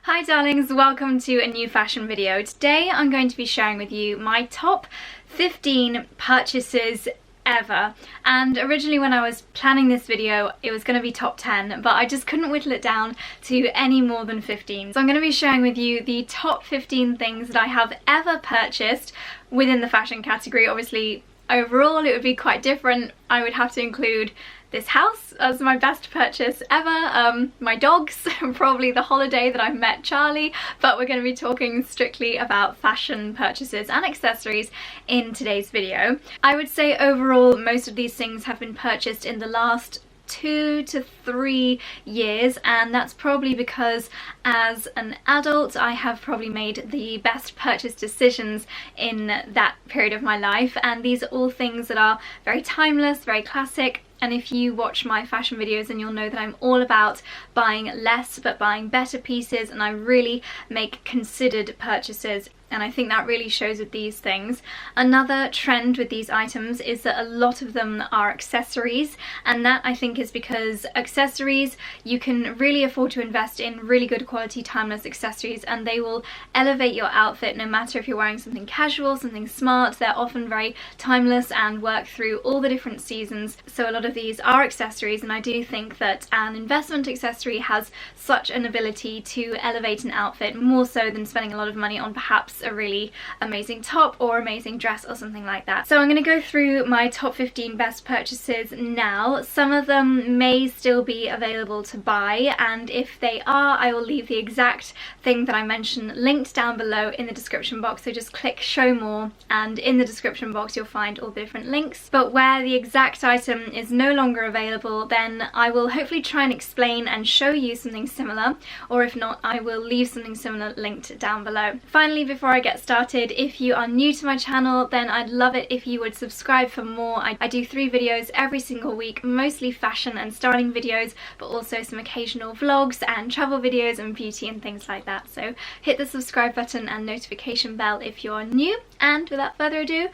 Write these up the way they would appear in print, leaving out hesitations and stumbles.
Hi darlings, welcome to a new fashion video. Today I'm going to be sharing with you my top 15 purchases ever, and originally when I was planning this video it was going to be top 10, but I just couldn't whittle it down to any more than 15. So I'm going to be sharing with you the top 15 things that I have ever purchased within the fashion category. Obviously overall it would be quite different. I would have to include this house as my best purchase ever, my dogs, probably the holiday that I met Charlie, but we're going to be talking strictly about fashion purchases and accessories in today's video. I would say overall most of these things have been purchased in the last 2 to 3 years, and that's probably because as an adult I have probably made the best purchase decisions in that period of my life, and these are all things that are very timeless, very classic. And if you watch my fashion videos then you'll know that I'm all about buying less but buying better pieces, and I really make considered purchases. And I think that really shows with these things. Another trend with these items is that a lot of them are accessories, and that I think is because accessories, you can really afford to invest in really good quality timeless accessories, and they will elevate your outfit no matter if you're wearing something casual, something smart. They're often very timeless and work through all the different seasons. So a lot of these are accessories, and I do think that an investment accessory has such an ability to elevate an outfit more so than spending a lot of money on perhaps a really amazing top or amazing dress or something like that. So I'm going to go through my top 15 best purchases now. Some of them may still be available to buy, and if they are I will leave the exact thing that I mentioned linked down below in the description box, so just click show more and in the description box you'll find all the different links. But where the exact item is no longer available, then I will hopefully try and explain and show you something similar, or if not I will leave something similar linked down below. Finally, before I get started, if you are new to my channel then I'd love it if you would subscribe for more. I do 3 videos every single week, mostly fashion and styling videos, but also some occasional vlogs and travel videos and beauty and things like that. So hit the subscribe button and notification bell if you're new, and without further ado,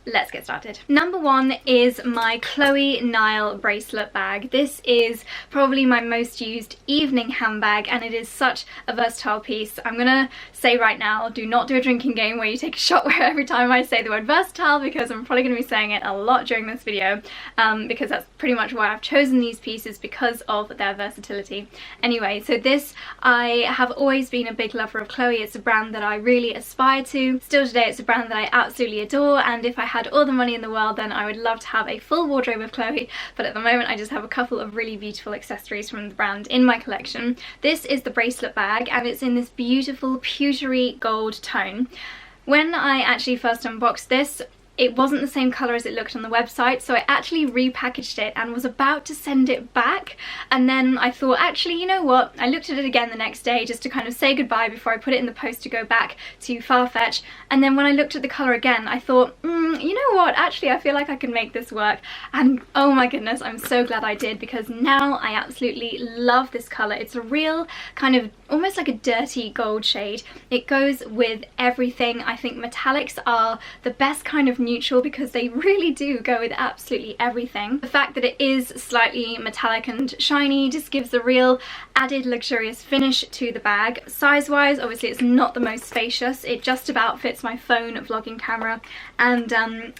let's get started. Number 1 is my Chloe Nile bracelet bag. This is probably my most used evening handbag, and it is such a versatile piece. I'm gonna say right now, do not do a drinking game where you take a shot where every time I say the word versatile, because I'm probably gonna be saying it a lot during this video, because that's pretty much why I've chosen these pieces, because of their versatility. Anyway, so this, I have always been a big lover of Chloe. It's a brand that I really aspire to. Still today it's a brand that I absolutely adore, and if I had all the money in the world then I would love to have a full wardrobe of Chloe, but at the moment I just have a couple of really beautiful accessories from the brand in my collection. This is the bracelet bag, and it's in this beautiful pewtery gold tone. When I actually first unboxed this, it wasn't the same colour as it looked on the website, so I actually repackaged it and was about to send it back, and then I thought, actually, you know what, I looked at it again the next day just to kind of say goodbye before I put it in the post to go back to Farfetch, and then when I looked at the colour again I thought, you know what, actually I feel like I can make this work, and oh my goodness, I'm so glad I did, because now I absolutely love this colour. It's a real kind of almost like a dirty gold shade. It goes with everything. I think metallics are the best kind of neutral because they really do go with absolutely everything. The fact that it is slightly metallic and shiny just gives a real added luxurious finish to the bag. Size wise, obviously it's not the most spacious. It just about fits my phone vlogging camera and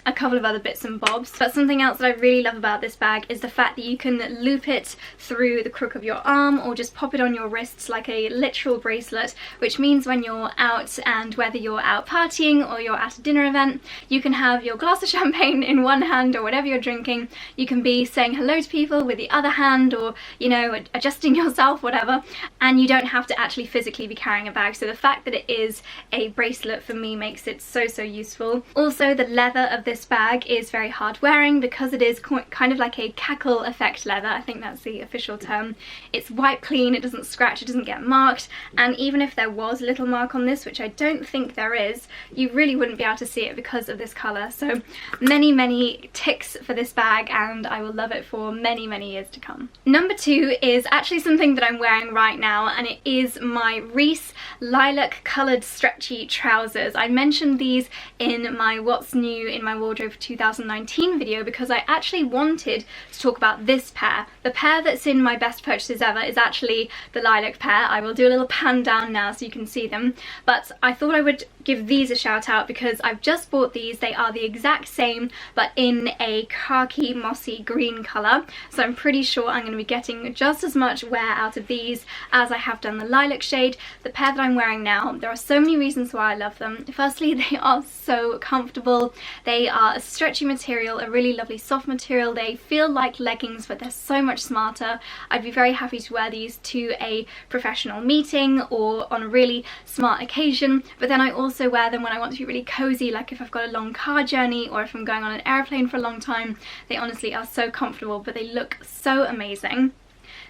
a couple of other bits and bobs. But something else that I really love about this bag is the fact that you can loop it through the crook of your arm or just pop it on your wrists like a literal bracelet, which means when you're out, and whether you're out partying or you're at a dinner event, you can have your glass of champagne in one hand or whatever you're drinking. You can be saying hello to people with the other hand, or, you know, adjusting yourself, whatever, and you don't have to actually physically be carrying a bag. So the fact that it is a bracelet for me makes it so useful. Also, the leather of this bag is very hard wearing because it is kind of like a cackle effect leather. I think that's the official term. It's wipe clean, it doesn't scratch, it doesn't get marked, and even if there was a little mark on this, which I don't think there is, you really wouldn't be able to see it because of this colour. So many ticks for this bag, and I will love it for many years to come. Number 2 is actually something that I'm wearing right now, and it is my Reese lilac coloured stretchy trousers. I mentioned these in my What's New in My Wardrobe for 2019 video because I actually wanted to talk about this pair. The pair that's in my best purchases ever is actually the lilac pair. I will do a little pan down now so you can see them, but I thought I would give these a shout out because I've just bought these. They are the exact same but in a khaki mossy green colour, so I'm pretty sure I'm going to be getting just as much wear out of these as I have done the lilac shade. The pair that I'm wearing now, there are so many reasons why I love them. Firstly, they are so comfortable. They are a stretchy material, a really lovely soft material. They feel like leggings but they're so much smarter. I'd be very happy to wear these to a professional meeting or on a really smart occasion, but then I also wear them when I want to be really cozy, like if I've got a long car journey or if I'm going on an airplane for a long time. They honestly are so comfortable, but they look so amazing.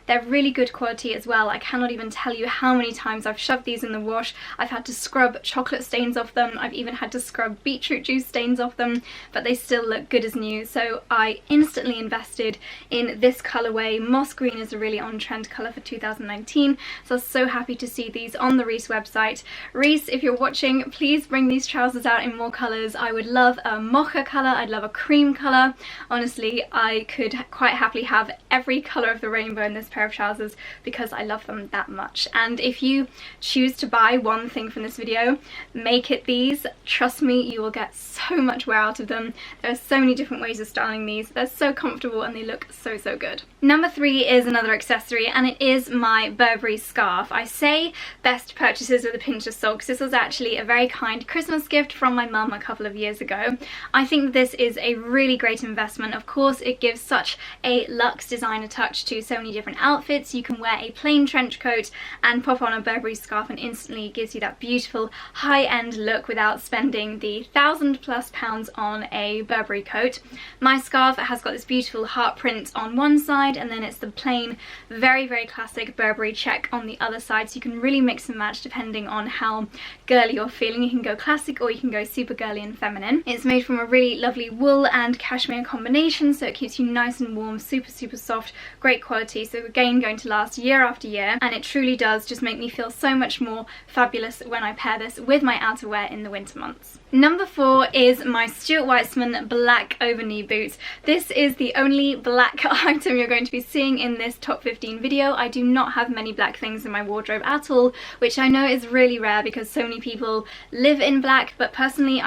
They're really good quality as well. I cannot even tell you how many times I've shoved these in the wash. I've had to scrub chocolate stains off them. I've even had to scrub beetroot juice stains off them, but they still look good as new. So I instantly invested in this colourway. Moss green is a really on-trend colour for 2019, so I was so happy to see these on the Reese website. Reese, if you're watching, please bring these trousers out in more colours. I would love a mocha colour, I'd love a cream colour. Honestly, I could quite happily have every colour of the rainbow in this pair of trousers because I love them that much. And if you choose to buy one thing from this video, make it these. Trust me, you will get so much wear out of them. There are so many different ways of styling these. They're so comfortable and they look so good. Number 3 is another accessory, and it is my Burberry scarf. I say best purchases with a pinch of salt because this was actually a very kind Christmas gift from my mum a couple of years ago. I think this is a really great investment. Of course, it gives such a luxe designer touch to so many different outfits. You can wear a plain trench coat and pop on a Burberry scarf and instantly gives you that beautiful high-end look without spending the £1,000+ on a Burberry coat. My scarf has got this beautiful heart print on one side, and then it's the plain, very classic Burberry check on the other side, so you can really mix and match depending on how girly you're feeling. You can go classic or you can go super girly and feminine. It's made from a really lovely wool and cashmere combination, so it keeps you nice and warm, super soft, great quality. So again, going to last year after year, and it truly does just make me feel so much more fabulous when I pair this with my outerwear in the winter months. Number 4 is my Stuart Weitzman black over-knee boots. This is the only black item you're going to be seeing in this top 15 video. I do not have many black things in my wardrobe at all, which I know is really rare because so many people live in black, but personally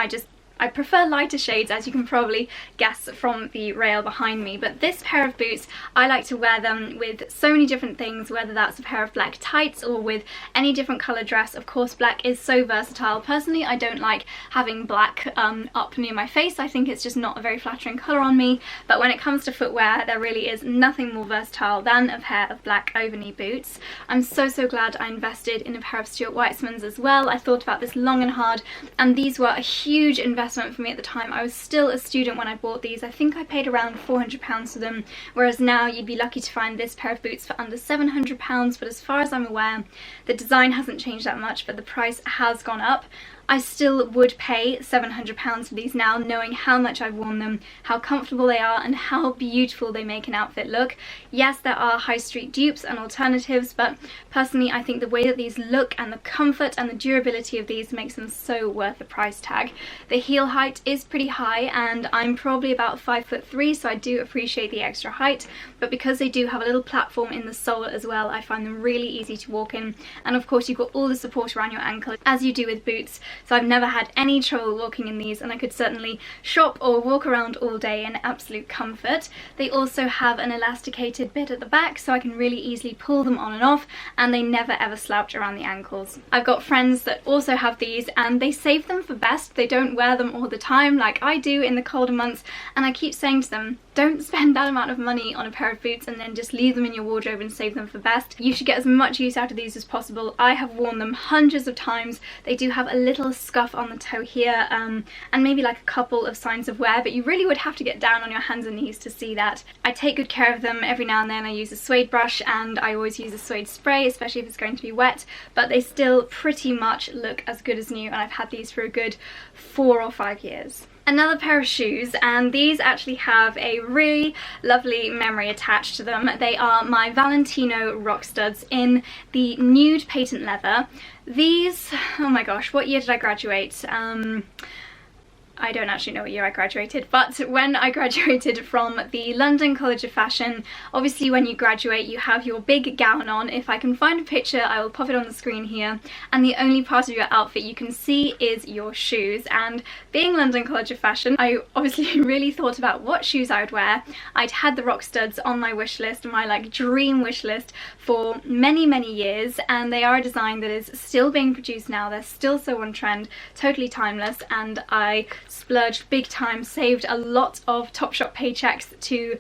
I prefer lighter shades, as you can probably guess from the rail behind me. But this pair of boots, I like to wear them with so many different things, whether that's a pair of black tights or with any different colour dress. Of course, black is so versatile. Personally, I don't like having black up near my face. I think it's just not a very flattering colour on me. But when it comes to footwear, there really is nothing more versatile than a pair of black over-knee boots. I'm so glad I invested in a pair of Stuart Weitzmans as well. I thought about this long and hard, and these were a huge investment for me at the time. I was still a student when I bought these. I think I paid around £400 for them, whereas now you'd be lucky to find this pair of boots for under £700, but as far as I'm aware, the design hasn't changed that much, but the price has gone up. I still would pay £700 for these now, knowing how much I've worn them, how comfortable they are, and how beautiful they make an outfit look. Yes, there are high street dupes and alternatives, but personally I think the way that these look and the comfort and the durability of these makes them so worth the price tag. The heel height is pretty high, and I'm probably about 5'3", so I do appreciate the extra height, but because they do have a little platform in the sole as well, I find them really easy to walk in. And of course you've got all the support around your ankle as you do with boots, so I've never had any trouble walking in these, and I could certainly shop or walk around all day in absolute comfort. They also have an elasticated bit at the back, so I can really easily pull them on and off, and they never ever slouch around the ankles. I've got friends that also have these, and they save them for best. They don't wear them all the time like I do in the colder months, and I keep saying to them, don't spend that amount of money on a pair of boots and then just leave them in your wardrobe and save them for best. You should get as much use out of these as possible. I have worn them hundreds of times. They do have a little scuff on the toe here, and maybe like a couple of signs of wear, but you really would have to get down on your hands and knees to see that. I take good care of them. Every now and then I use a suede brush, and I always use a suede spray, especially if it's going to be wet, but they still pretty much look as good as new, and I've had these for a good 4 or 5 years. Another pair of shoes, and these actually have a really lovely memory attached to them. They are my Valentino Rockstuds in the nude patent leather. These, oh my gosh, what year did I graduate? I don't actually know what year I graduated, but when I graduated from the London College of Fashion, obviously when you graduate you have your big gown on. If I can find a picture I will pop it on the screen here, and the only part of your outfit you can see is your shoes. And being London College of Fashion, I obviously really thought about what shoes I would wear. I'd had the Rockstuds on my wish list, my like dream wish list, for many years, and they are a design that is still being produced now. They're still so on trend, totally timeless, and I splurged big time, saved a lot of Topshop paychecks to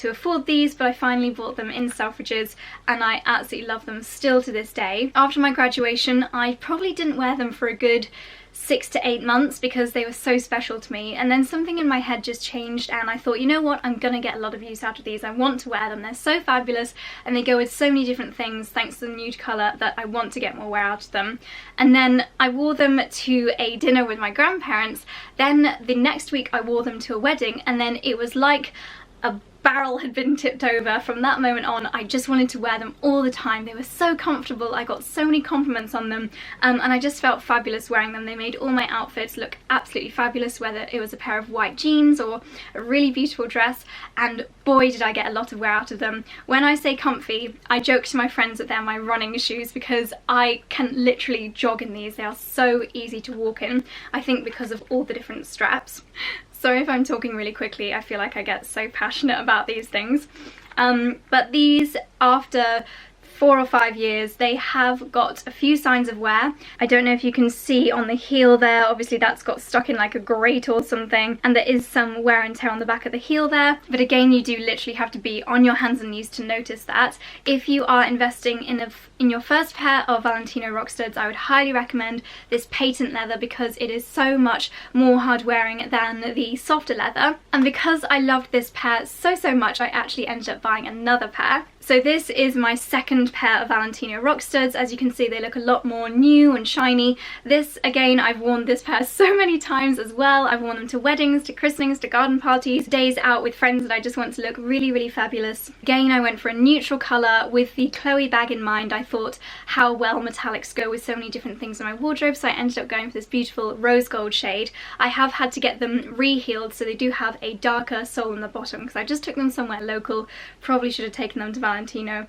afford these, but I finally bought them in Selfridges and I absolutely love them still to this day. After my graduation I probably didn't wear them for a good 6 to 8 months because they were so special to me, and then something in my head just changed and I thought, you know what, I'm gonna get a lot of use out of these. I want to wear them. They're so fabulous and they go with so many different things thanks to the nude colour that I want to get more wear out of them. And then I wore them to a dinner with my grandparents, then the next week I wore them to a wedding, and then it was like a barrel had been tipped over. From that moment on I just wanted to wear them all the time. They were so comfortable, I got so many compliments on them, and I just felt fabulous wearing them. They made all my outfits look absolutely fabulous, whether it was a pair of white jeans or a really beautiful dress, and boy did I get a lot of wear out of them. When I say comfy, I joke to my friends that they're my running shoes because I can literally jog in these. They are so easy to walk in, I think because of all the different straps. Sorry if I'm talking really quickly, I feel like I get so passionate about these things. But these, after 4 or 5 years, they have got a few signs of wear. I don't know if you can see on the heel there, obviously that's got stuck in like a grate or something, and there is some wear and tear on the back of the heel there, but again you do literally have to be on your hands and knees to notice that. If you are investing in your first pair of Valentino Rockstuds, I would highly recommend this patent leather because it is so much more hard wearing than the softer leather, and because I loved this pair so much I actually ended up buying another pair. So this is my second pair of Valentino Rockstuds. As you can see, they look a lot more new and shiny. This, again, I've worn this pair so many times as well. I've worn them to weddings, to christenings, to garden parties, days out with friends that I just want to look really fabulous. Again, I went for a neutral colour with the Chloe bag in mind. I thought how well metallics go with so many different things in my wardrobe, so I ended up going for this beautiful rose gold shade. I have had to get them re-heeled, so they do have a darker sole on the bottom because I just took them somewhere local. Probably should have taken them to Valentino.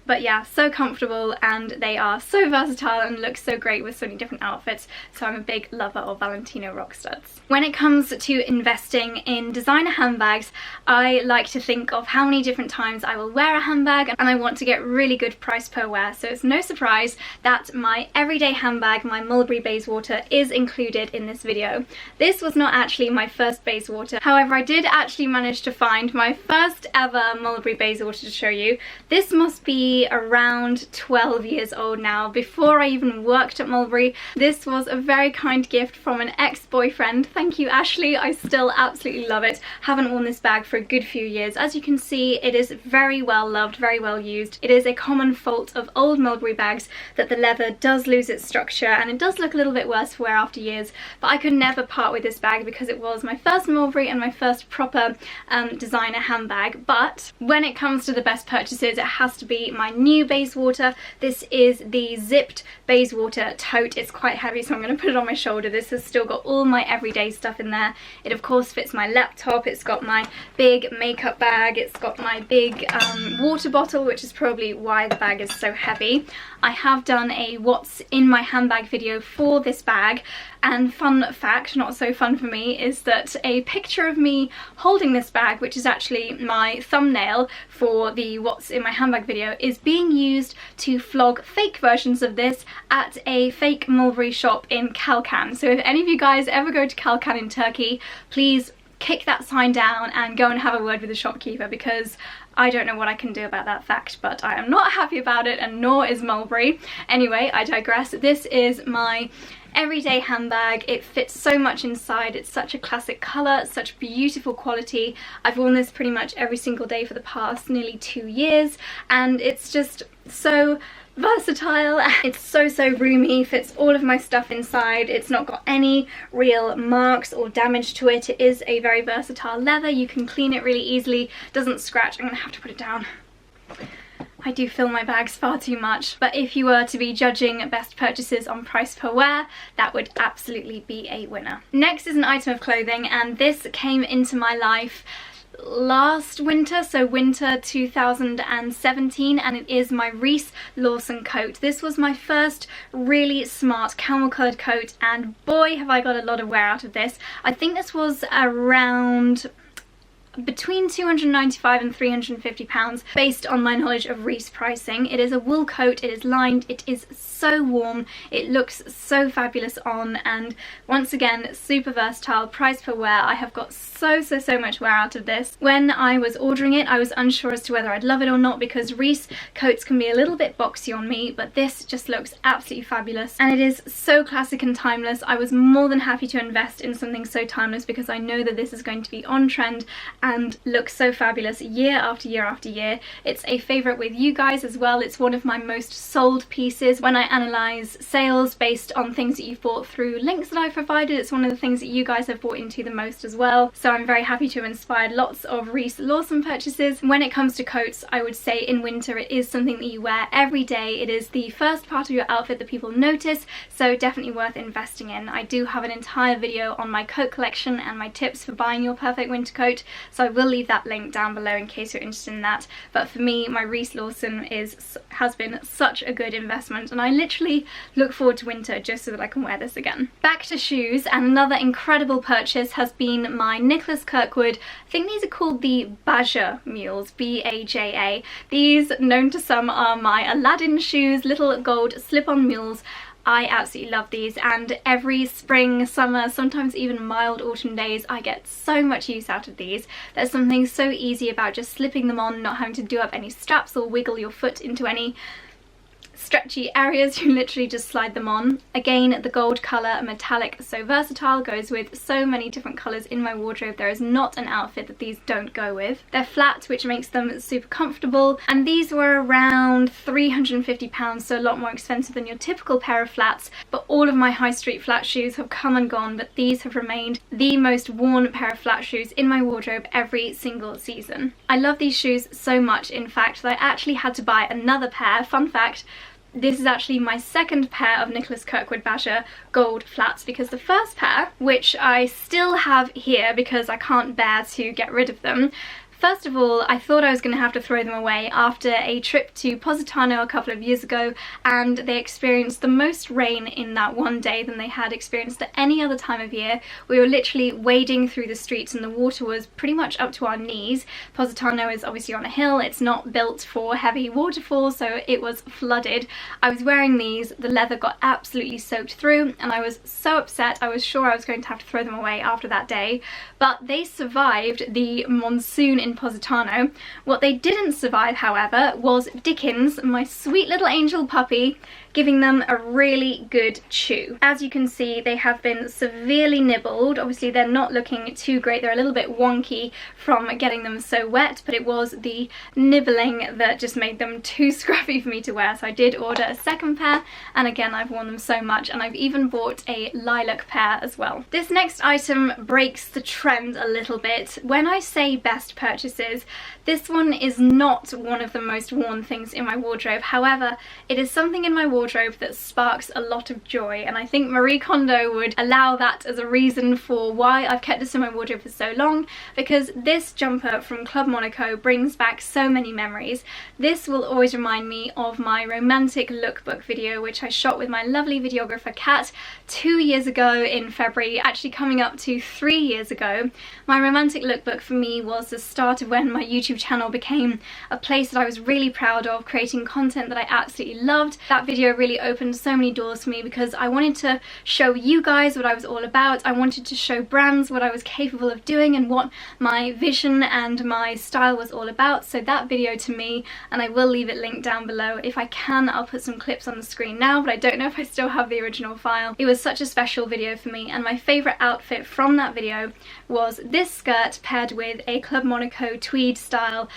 But yeah, so comfortable, and they are so versatile and look so great with so many different outfits, so I'm a big lover of Valentino Rockstuds. When it comes to investing in designer handbags, I like to think of how many different times I will wear a handbag, and I want to get really good price per wear, so it's no surprise that my everyday handbag, my Mulberry Bayswater, is included in this video. This was not actually my first Bayswater, however I did actually manage to find my first ever Mulberry Bayswater to show you. This must be around 12 years old now, before I even worked at Mulberry. This was a very kind gift from an ex-boyfriend. Thank you, Ashley. I still absolutely love it. Haven't worn this bag for a good few years. As you can see, it is very well loved, very well used. It is a common fault of old Mulberry bags that the leather does lose its structure and it does look a little bit worse for wear after years, but I could never part with this bag because it was my first Mulberry and my first proper designer handbag. But when it comes to the best purchases, it has to be my new Bayswater. This is the zipped Bayswater tote. It's quite heavy, so I'm going to put it on my shoulder. This has still got all my everyday stuff in there. It of course fits my laptop, it's got my big makeup bag, it's got my big water bottle, which is probably why the bag is so heavy. I have done a what's in my handbag video for this bag, and fun fact, not so fun for me, is that a picture of me holding this bag, which is actually my thumbnail for the what's in my handbag video, is being used to flog fake versions of this at a fake Mulberry shop in Kalkan. So if any of you guys ever go to Kalkan in Turkey, please kick that sign down and go and have a word with the shopkeeper, because I don't know what I can do about that fact, but I am not happy about it, and nor is Mulberry. Anyway, I digress. This is my everyday handbag. It fits so much inside. It's such a classic colour, such beautiful quality. I've worn this pretty much every single day for the past nearly 2 years, and it's just so versatile. It's so roomy, fits all of my stuff inside. It's not got any real marks or damage to it. It is a very versatile leather. You can clean it really easily, doesn't scratch. I'm gonna have to put it down. I do fill my bags far too much, but if you were to be judging best purchases on price per wear, that would absolutely be a winner. Next is an item of clothing, and this came into my life last winter, so winter 2017, and it is my Reese coat. This was my first really smart camel coloured coat, and boy have I got a lot of wear out of this. I think this was around between £295 and £350 based on my knowledge of Reese pricing. It is a wool coat, it is lined, it is so warm, it looks so fabulous on, and once again super versatile. Price per wear, I have got so much wear out of this. When I was ordering it, I was unsure as to whether I'd love it or not, because Reese coats can be a little bit boxy on me, but this just looks absolutely fabulous, and it is so classic and timeless. I was more than happy to invest in something so timeless because I know that this is going to be on trend and looks so fabulous year after year after year. It's a favourite with you guys as well. It's one of my most sold pieces. When I analyse sales based on things that you've bought through links that I've provided, it's one of the things that you guys have bought into the most as well. So I'm very happy to have inspired lots of Reese purchases. When it comes to coats, I would say in winter it is something that you wear every day. It is the first part of your outfit that people notice, so definitely worth investing in. I do have an entire video on my coat collection and my tips for buying your perfect winter coat, so I will leave that link down below in case you're interested in that. But for me, my Reese has been such a good investment, and I literally look forward to winter just so that I can wear this again. Back to shoes, and another incredible purchase has been my Nicholas Kirkwood, I think these are called the Baja mules, B-A-J-A. These, known to some, are my Aladdin shoes, little gold slip-on mules. I absolutely love these, and every spring, summer, sometimes even mild autumn days, I get so much use out of these. There's something so easy about just slipping them on, not having to do up any straps or wiggle your foot into any stretchy areas. You literally just slide them on. Again, the gold colour, metallic, so versatile, goes with so many different colours in my wardrobe. There is not an outfit that these don't go with. They're flat, which makes them super comfortable, and these were around £350, so a lot more expensive than your typical pair of flats. But all of my high street flat shoes have come and gone, but these have remained the most worn pair of flat shoes in my wardrobe every single season. I love these shoes so much, in fact, that I actually had to buy another pair. Fun fact, this is actually my second pair of Nicholas Kirkwood Baja gold flats, because the first pair, which I still have here because I can't bear to get rid of them, first of all, I thought I was going to have to throw them away after a trip to Positano a couple of years ago, and they experienced the most rain in that one day than they had experienced at any other time of year. We were literally wading through the streets and the water was pretty much up to our knees. Positano is obviously on a hill, it's not built for heavy waterfalls, so it was flooded. I was wearing these, the leather got absolutely soaked through, and I was so upset. I was sure I was going to have to throw them away after that day, but they survived the monsoon in Positano. What they didn't survive, however, was Dickens, my sweet little angel puppy, giving them a really good chew. As you can see, they have been severely nibbled. Obviously they're not looking too great, they're a little bit wonky from getting them so wet, but it was the nibbling that just made them too scruffy for me to wear, so I did order a second pair, and again I've worn them so much, and I've even bought a lilac pair as well. This next item breaks the trend a little bit. When I say best purchases, this one is not one of the most worn things in my wardrobe. However, it is something in my wardrobe that sparks a lot of joy, and I think Marie Kondo would allow that as a reason for why I've kept this in my wardrobe for so long, because this jumper from Club Monaco brings back so many memories. This will always remind me of my romantic lookbook video, which I shot with my lovely videographer Kat 2 years ago in February, actually coming up to 3 years ago. My romantic lookbook for me was the start of when my YouTube channel became a place that I was really proud of, creating content that I absolutely loved. That video really opened so many doors for me because I wanted to show you guys what I was all about. I wanted to show brands what I was capable of doing and what my vision and my style was all about. So that video to me, and I will leave it linked down below. If I can, I'll put some clips on the screen now, but I don't know if I still have the original file. It was such a special video for me, and my favourite outfit from that video was this skirt paired with a Club Monaco tweed style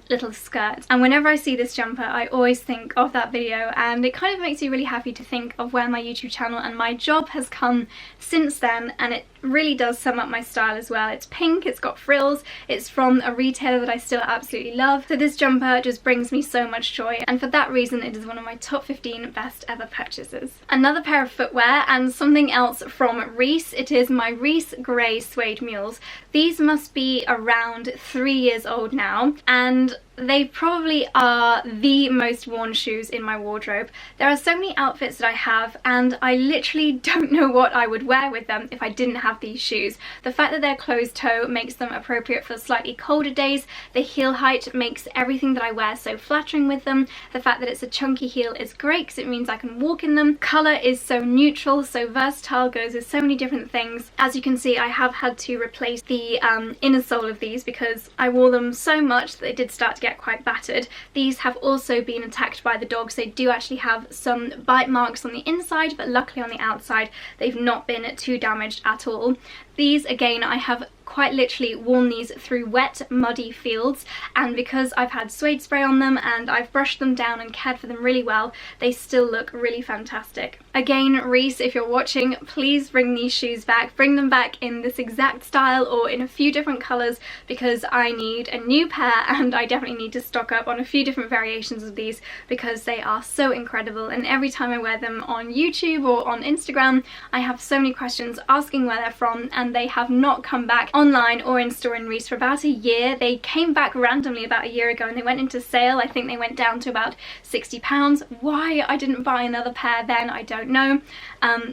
little skirt. And whenever I see this jumper, I always think of that video, and it kind of makes me really happy to think of where my YouTube channel and my job has come since then, and it really does sum up my style as well. It's pink, it's got frills, it's from a retailer that I still absolutely love. So this jumper just brings me so much joy, and for that reason it is one of my top 15 best ever purchases. Another pair of footwear and something else from Reese. It is my Reese grey suede mules. These must be around 3 years old now, and they probably are the most worn shoes in my wardrobe. There are so many outfits that I have, and I literally don't know what I would wear with them if I didn't have these shoes. The fact that they're closed toe makes them appropriate for slightly colder days. The heel height makes everything that I wear so flattering with them. The fact that it's a chunky heel is great because it means I can walk in them. Colour is so neutral, so versatile, goes with so many different things. As you can see, I have had to replace the inner sole of these because I wore them so much that they did start to get quite battered. These have also been attacked by the dogs. They do actually have some bite marks on the inside, but luckily on the outside they've not been too damaged at all. These, again, I have quite literally worn these through wet, muddy fields, and because I've had suede spray on them and I've brushed them down and cared for them really well, they still look really fantastic. Again, Reese, if you're watching, please bring these shoes back. Bring them back in this exact style or in a few different colours, because I need a new pair and I definitely need to stock up on a few different variations of these because they are so incredible, and every time I wear them on YouTube or on Instagram, I have so many questions asking where they're from, and they have not come back online or in store in Reese for about a year. They came back randomly about a year ago and they went into sale. I think they went down to about £60. Why I didn't buy another pair then, I don't know.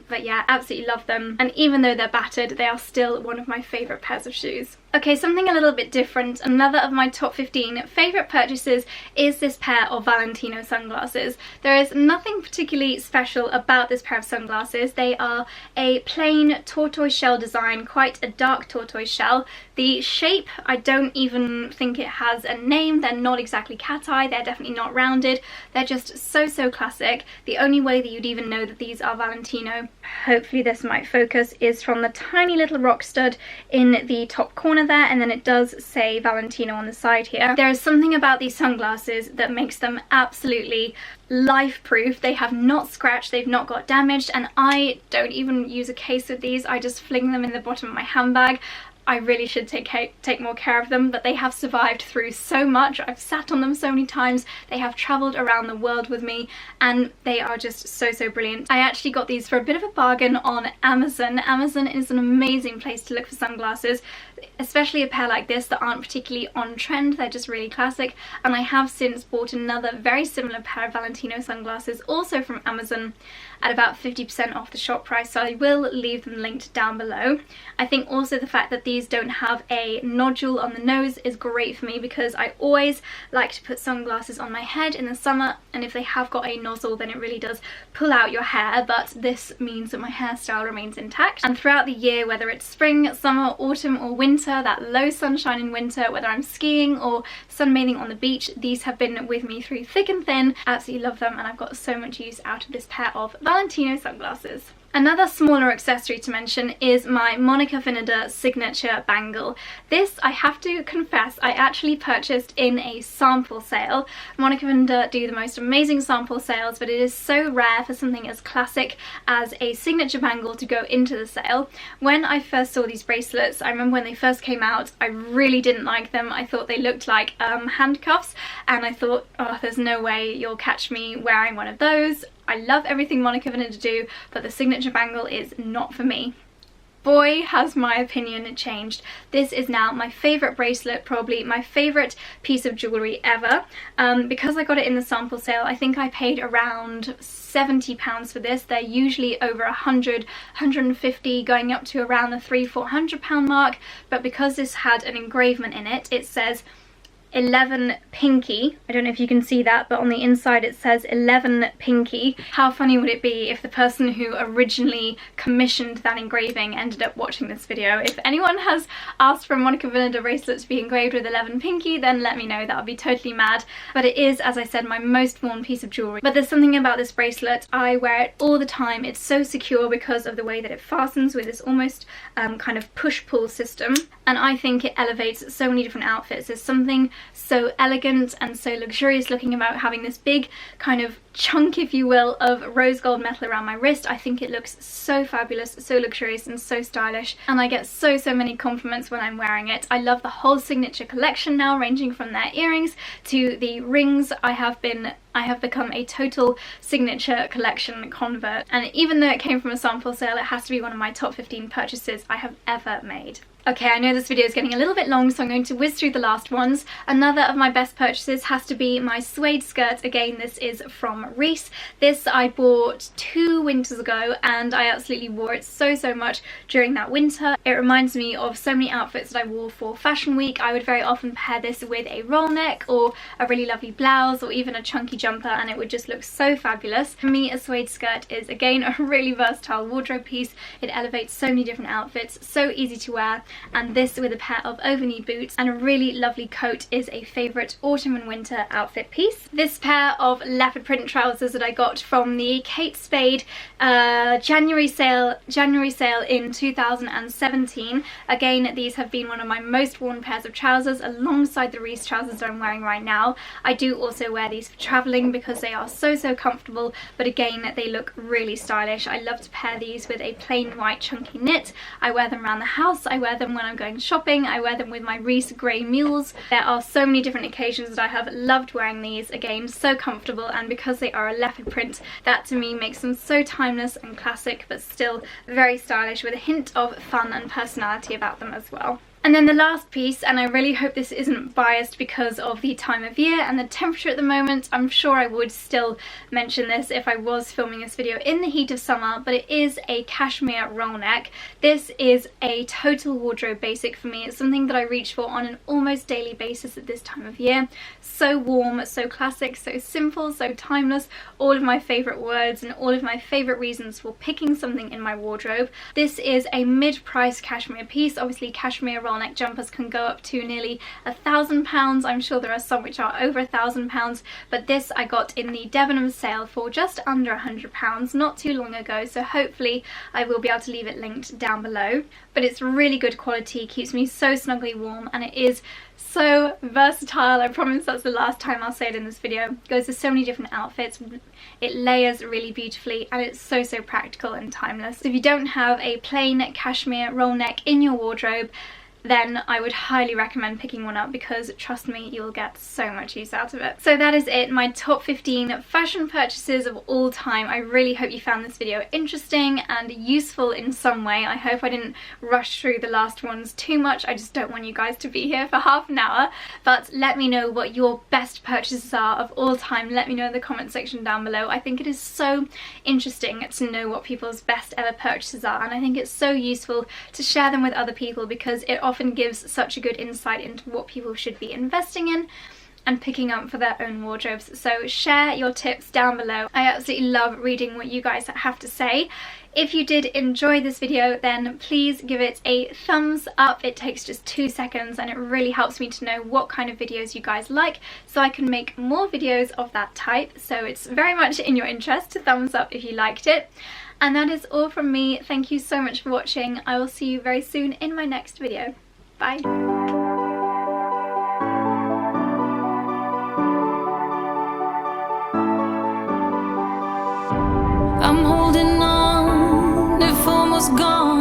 But yeah, absolutely love them, and even though they're battered, they are still one of my favourite pairs of shoes. Okay, something a little bit different. Another of my top 15 favourite purchases is this pair of Valentino sunglasses. There is nothing particularly special about this pair of sunglasses. They are a plain tortoise shell design, quite a dark tortoise shell. The shape, I don't even think it has a name. They're not exactly cat eye, they're definitely not rounded. They're just so classic. The only way that you'd even know that these are Valentino, hopefully this might focus, is from the tiny little rock stud in the top corner there, and then it does say Valentino on the side here. There is something about these sunglasses that makes them absolutely life-proof. They have not scratched, they've not got damaged, and I don't even use a case with these. I just fling them in the bottom of my handbag. I really should take more care of them, but they have survived through so much. I've sat on them so many times. They have travelled around the world with me, and they are just so brilliant. I actually got these for a bit of a bargain on Amazon. Amazon is an amazing place to look for sunglasses, especially a pair like this that aren't particularly on trend. They're just really classic, and I have since bought another very similar pair of Valentino sunglasses, also from Amazon, at about 50% off the shop price, so I will leave them linked down below. I think also the fact that these don't have a nodule on the nose is great for me, because I always like to put sunglasses on my head in the summer, and if they have got a nozzle then it really does pull out your hair, but this means that my hairstyle remains intact. And throughout the year, whether it's spring, summer, autumn or winter, that low sunshine in winter, whether I'm skiing or sunbathing on the beach, these have been with me through thick and thin. Absolutely love them, and I've got so much use out of this pair of Valentino sunglasses. Another smaller accessory to mention is my Monica Vinader signature bangle. This, I have to confess, I actually purchased in a sample sale. Monica Vinader do the most amazing sample sales, but it is so rare for something as classic as a signature bangle to go into the sale. When I first saw these bracelets, I remember when they first came out, I really didn't like them. I thought they looked like handcuffs, and I thought, oh, there's no way you'll catch me wearing one of those. I love everything Monica Vinader do, but the signature bangle is not for me. Boy, has my opinion changed. This is now my favourite bracelet, probably my favourite piece of jewellery ever. Because I got it in the sample sale, I think I paid around £70 for this. They're usually over 100, 150, going up to around the £300–400 mark, but because this had an engravement in it, it says 11 pinky. I don't know if you can see that, but on the inside it says 11 pinky. How funny would it be if the person who originally commissioned that engraving ended up watching this video? If anyone has asked for a Monica Vinader bracelet to be engraved with 11 pinky, then let me know. That would be totally mad. But it is, as I said, my most worn piece of jewellery. But there's something about this bracelet, I wear it all the time. It's so secure because of the way that it fastens with this almost kind of push-pull system, and I think it elevates so many different outfits. There's something so elegant and so luxurious looking about having this big kind of chunk, if you will, of rose gold metal around my wrist. I think it looks so fabulous, so luxurious and so stylish, and I get so many compliments when I'm wearing it. I love the whole signature collection now, ranging from their earrings to the rings. I have become a total signature collection convert, and even though it came from a sample sale, it has to be one of my top 15 purchases I have ever made. Okay, I know this video is getting a little bit long, so I'm going to whiz through the last ones. Another of my best purchases has to be my suede skirt. Again, this is from Reese. This I bought 2 winters ago, and I absolutely wore it so much during that winter. It reminds me of so many outfits that I wore for Fashion Week. I would very often pair this with a roll neck or a really lovely blouse or even a chunky jumper, and it would just look so fabulous. For me, a suede skirt is, again, a really versatile wardrobe piece. It elevates so many different outfits, so easy to wear. And this with a pair of over-knee boots and a really lovely coat is a favourite autumn and winter outfit piece. This pair of leopard print trousers that I got from the Kate Spade January sale in 2017. Again, these have been one of my most worn pairs of trousers alongside the Reiss trousers that I'm wearing right now. I do also wear these for travelling because they are so comfortable, but again, they look really stylish. I love to pair these with a plain white chunky knit. I wear them around the house, I wear them when I'm going shopping, I wear them with my Reese grey mules. There are so many different occasions that I have loved wearing these. Again, so comfortable, and because they are a leopard print, that to me makes them so timeless and classic, but still very stylish with a hint of fun and personality about them as well. And then the last piece, and I really hope this isn't biased because of the time of year and the temperature at the moment. I'm sure I would still mention this if I was filming this video in the heat of summer, but it is a cashmere roll neck. This is a total wardrobe basic for me. It's something that I reach for on an almost daily basis at this time of year. So warm, so classic, so simple, so timeless. All of my favourite words and all of my favourite reasons for picking something in my wardrobe. This is a mid-price cashmere piece. Obviously, cashmere roll neck jumpers can go up to nearly £1,000. I'm sure there are some which are over £1,000, but this I got in the Debenhams sale for just under £100 not too long ago, so hopefully I will be able to leave it linked down below. But it's really good quality, keeps me so snugly warm, and it is so versatile. I promise that's the last time I'll say it in this video. It goes with so many different outfits, it layers really beautifully, and it's so practical and timeless. So if you don't have a plain cashmere roll neck in your wardrobe, then I would highly recommend picking one up, because trust me, you'll get so much use out of it. So that is it, my top 15 fashion purchases of all time. I really hope you found this video interesting and useful in some way. I hope I didn't rush through the last ones too much. I just don't want you guys to be here for half an hour. But let me know what your best purchases are of all time. Let me know in the comment section down below. I think it is so interesting to know what people's best ever purchases are, and I think it's so useful to share them with other people, because it often gives such a good insight into what people should be investing in and picking up for their own wardrobes. So share your tips down below. I absolutely love reading what you guys have to say. If you did enjoy this video, then please give it a thumbs up. It takes just 2 seconds and it really helps me to know what kind of videos you guys like, so I can make more videos of that type. So it's very much in your interest to thumbs up if you liked it. And that is all from me. Thank you so much for watching. I will see you very soon in my next video. Bye. I'm holding on, if almost gone.